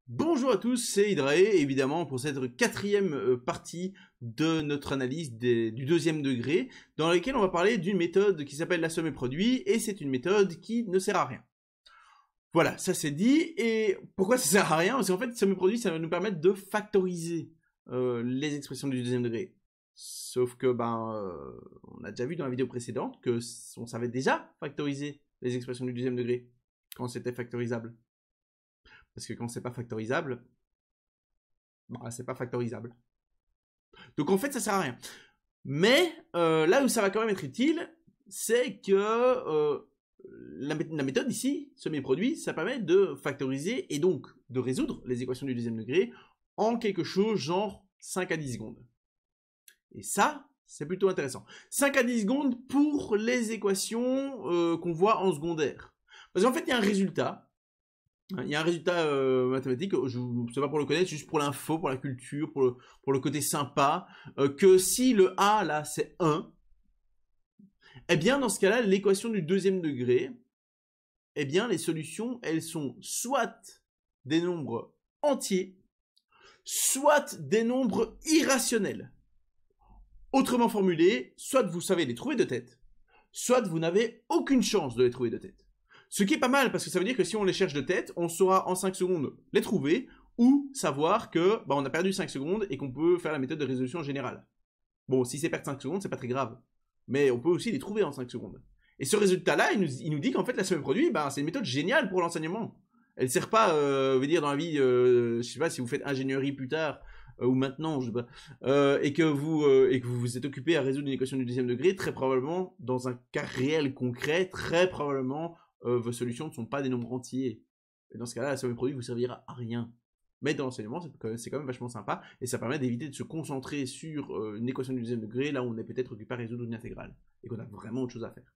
Bonjour à tous, c'est Hydrae, évidemment pour cette quatrième partie de notre analyse du deuxième degré, dans laquelle on va parler d'une méthode qui s'appelle la somme et produit, et c'est une méthode qui ne sert à rien. Voilà, ça c'est dit, et pourquoi ça sert à rien? Parce qu'en fait, somme et produit, ça va nous permettre de factoriser les expressions du deuxième degré. Sauf que, on a déjà vu dans la vidéo précédente que on savait déjà factoriser les expressions du deuxième degré, quand c'était factorisable. Parce que quand c'est pas factorisable, c'est pas factorisable. Donc en fait, ça sert à rien. Mais là où ça va quand même être utile, c'est que la méthode ici, somme et produit, ça permet de factoriser et donc de résoudre les équations du deuxième degré en quelque chose genre 5 à 10 secondes. Et ça, c'est plutôt intéressant. 5 à 10 secondes pour les équations qu'on voit en secondaire. Parce qu'en fait, il y a un résultat. Il y a un résultat mathématique, c'est pas pour le connaître, juste pour l'info, pour la culture, pour le côté sympa, que si le A, là, c'est 1, eh bien, dans ce cas-là, l'équation du deuxième degré, eh bien, les solutions, elles sont soit des nombres entiers, soit des nombres irrationnels. Autrement formulé, soit vous savez les trouver de tête, soit vous n'avez aucune chance de les trouver de tête. Ce qui est pas mal, parce que ça veut dire que si on les cherche de tête, on saura en 5 secondes les trouver, ou savoir que on a perdu 5 secondes et qu'on peut faire la méthode de résolution générale. Bon, si c'est perdre 5 secondes, c'est pas très grave. Mais on peut aussi les trouver en 5 secondes. Et ce résultat-là, il nous dit qu'en fait, la somme et produit, c'est une méthode géniale pour l'enseignement. Elle sert pas, veut dire, dans la vie, je sais pas, si vous faites ingénierie plus tard, ou maintenant, je sais pas, et que vous vous êtes occupé à résoudre une équation du deuxième degré, très probablement, dans un cas réel concret, très probablement, vos solutions ne sont pas des nombres entiers. Et dans ce cas-là, la somme et produit vous servira à rien. Mais dans l'enseignement, c'est quand même vachement sympa, et ça permet d'éviter de se concentrer sur une équation du deuxième degré, là où on est peut-être occupé à résoudre une intégrale, et qu'on a vraiment autre chose à faire.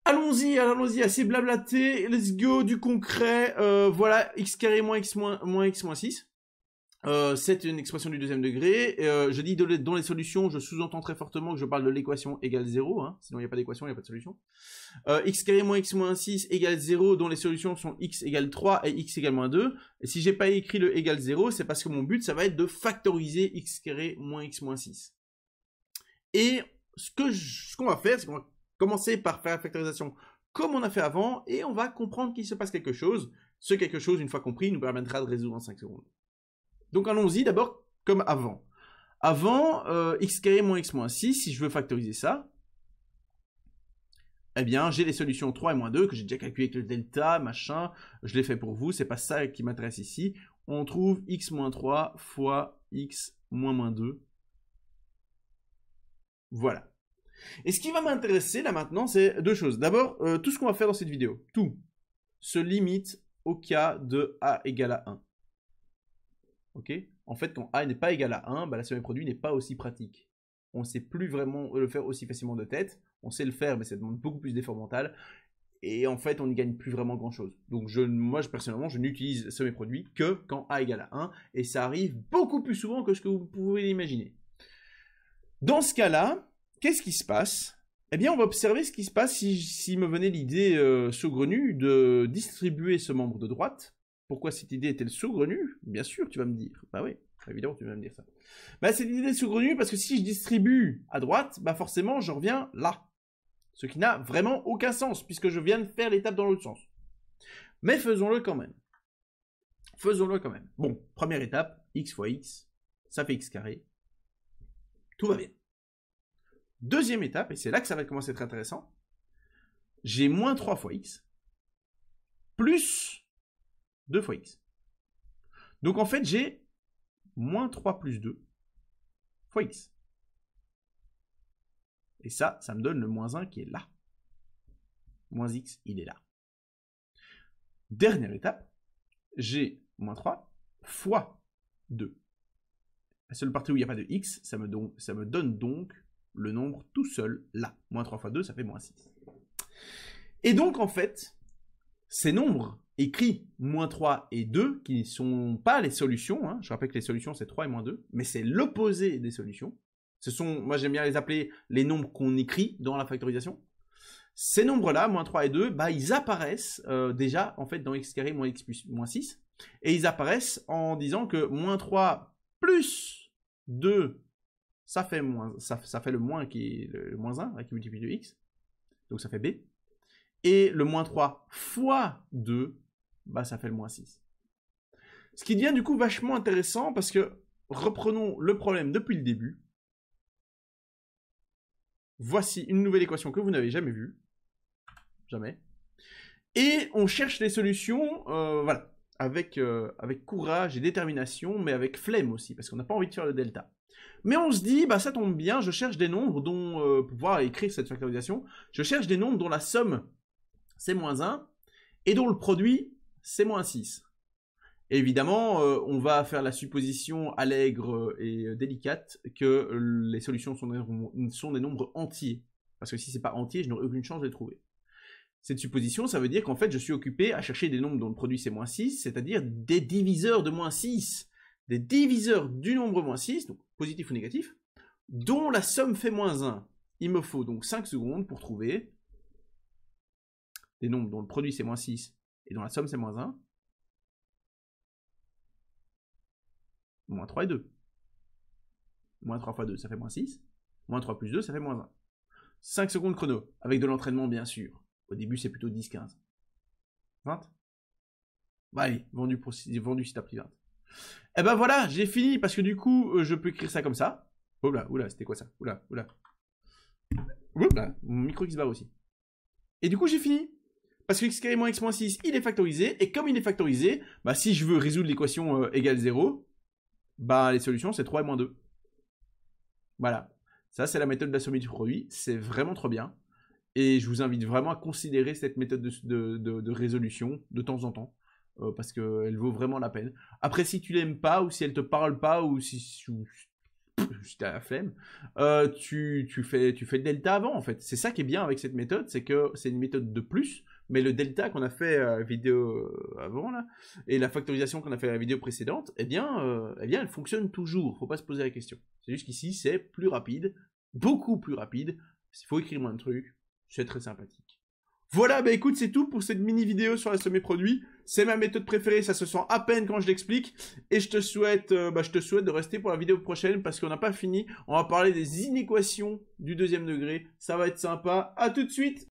Allons-y, assez blablaté, let's go, du concret, voilà, x carré moins x moins 6. C'est une expression du deuxième degré. Je dis dans les solutions, je sous-entends très fortement que je parle de l'équation égale 0, hein, sinon il n'y a pas d'équation, il n'y a pas de solution. X carré moins x moins 6 égale 0, dont les solutions sont x égale 3 et x égale moins 2. Et si j'ai pas écrit le égale 0, c'est parce que mon but, ça va être de factoriser x carré moins x moins 6. Et ce qu'on va faire, c'est qu'on va commencer par faire la factorisation comme on a fait avant, et on va comprendre qu'il se passe quelque chose. Ce quelque chose, une fois compris, nous permettra de résoudre en 5 secondes. Donc allons-y d'abord comme avant. Avant, x carré moins x moins 6, si je veux factoriser ça, eh bien j'ai les solutions 3 et moins 2, que j'ai déjà calculé avec le delta, machin, je l'ai fait pour vous, c'est pas ça qui m'intéresse ici. On trouve x moins 3 fois x moins 2. Voilà. Et ce qui va m'intéresser là maintenant, c'est deux choses. D'abord, tout ce qu'on va faire dans cette vidéo, tout se limite au cas de a égale à 1. Ok. En fait, quand a n'est pas égal à 1, la somme et produit n'est pas aussi pratique. On ne sait plus vraiment le faire aussi facilement de tête. On sait le faire, mais ça demande beaucoup plus d'effort mental. Et en fait, on n'y gagne plus vraiment grand-chose. Donc moi, personnellement, je n'utilise somme et produit que quand a égale à 1. Et ça arrive beaucoup plus souvent que ce que vous pouvez l'imaginer. Dans ce cas-là, qu'est-ce qui se passe? Eh bien, on va observer ce qui se passe si me venait l'idée saugrenue de distribuer ce membre de droite. Pourquoi cette idée est-elle saugrenue? Bien sûr, tu vas me dire. Bah oui, évidemment, tu vas me dire ça. Cette idée est saugrenue parce que si je distribue à droite, forcément, je reviens là. Ce qui n'a vraiment aucun sens, puisque je viens de faire l'étape dans l'autre sens. Mais faisons-le quand même. Faisons-le quand même. Bon, première étape, x fois x, ça fait x carré. Tout va bien. Deuxième étape, et c'est là que ça va commencer à être intéressant, j'ai moins 3 fois x, plus 2 fois x. Donc en fait, j'ai moins 3 plus 2 fois x. Et ça me donne le moins 1 qui est là. Moins x, il est là. Dernière étape, j'ai moins 3 fois 2. La seule partie où il n'y a pas de x, ça me donne donc le nombre tout seul là. Moins 3 fois 2, ça fait moins 6. Et donc en fait, ces nombres écrits moins 3 et 2, qui ne sont pas les solutions, hein. Je rappelle que les solutions c'est 3 et moins 2, mais c'est l'opposé des solutions. Moi j'aime bien les appeler les nombres qu'on écrit dans la factorisation. Ces nombres-là, moins 3 et 2, ils apparaissent déjà en fait dans x carré moins x plus moins 6. Et ils apparaissent en disant que moins 3 plus 2, ça fait le moins qui est le moins 1, qui multiplie de x. Donc ça fait B. Et le moins 3 fois 2, bah ça fait le moins 6. Ce qui devient du coup vachement intéressant parce que, reprenons le problème depuis le début. Voici une nouvelle équation que vous n'avez jamais vue. Jamais. Et on cherche les solutions, voilà, avec courage et détermination, mais avec flemme aussi, parce qu'on n'a pas envie de faire le delta. Mais on se dit, bah ça tombe bien, je cherche des nombres dont, pour pouvoir écrire cette factorisation, je cherche des nombres dont la somme, c'est moins 1, et dont le produit, c'est moins 6. Et évidemment, on va faire la supposition allègre et délicate que les solutions sont des nombres entiers. Parce que si c'est pas entier, je n'aurai aucune chance de les trouver. Cette supposition, ça veut dire qu'en fait, je suis occupé à chercher des nombres dont le produit c'est moins 6, c'est-à-dire des diviseurs de moins 6. Des diviseurs du nombre moins 6, donc positif ou négatif, dont la somme fait moins 1. Il me faut donc 5 secondes pour trouver des nombres dont le produit c'est moins 6 et dont la somme c'est moins 1. Moins 3 et 2. Moins 3 fois 2, ça fait moins 6. Moins 3 plus 2, ça fait moins 1. 5 secondes chrono, avec de l'entraînement bien sûr. Au début, c'est plutôt 10, 15. 20 ? Bah allez, vendu si t'as pris 20. Et ben voilà, j'ai fini, parce que du coup, je peux écrire ça comme ça. Oula, c'était quoi ça? Oula. Oula, mon micro qui se barre aussi. Et du coup, j'ai fini. Parce que x carré moins x moins 6, il est factorisé. Et comme il est factorisé, bah si je veux résoudre l'équation égale 0, bah les solutions, c'est 3 et moins 2. Voilà. Ça, c'est la méthode de la somme du produit. C'est vraiment trop bien. Et je vous invite vraiment à considérer cette méthode de résolution de temps en temps. Parce qu'elle vaut vraiment la peine. Après, si tu l'aimes pas, ou si elle te parle pas, ou si t'as la flemme, tu fais le delta avant, en fait. C'est ça qui est bien avec cette méthode, c'est que c'est une méthode de plus, mais le delta qu'on a fait à la vidéo avant, là, et la factorisation qu'on a fait à la vidéo précédente, eh bien, elle fonctionne toujours. Faut pas se poser la question. C'est juste qu'ici, c'est plus rapide, beaucoup plus rapide. Il faut écrire moins de trucs. C'est très sympathique. Voilà, bah écoute, c'est tout pour cette mini vidéo sur la somme des produits. C'est ma méthode préférée, ça se sent à peine quand je l'explique. Et je te souhaite de rester pour la vidéo prochaine parce qu'on n'a pas fini. On va parler des inéquations du deuxième degré. Ça va être sympa. À tout de suite.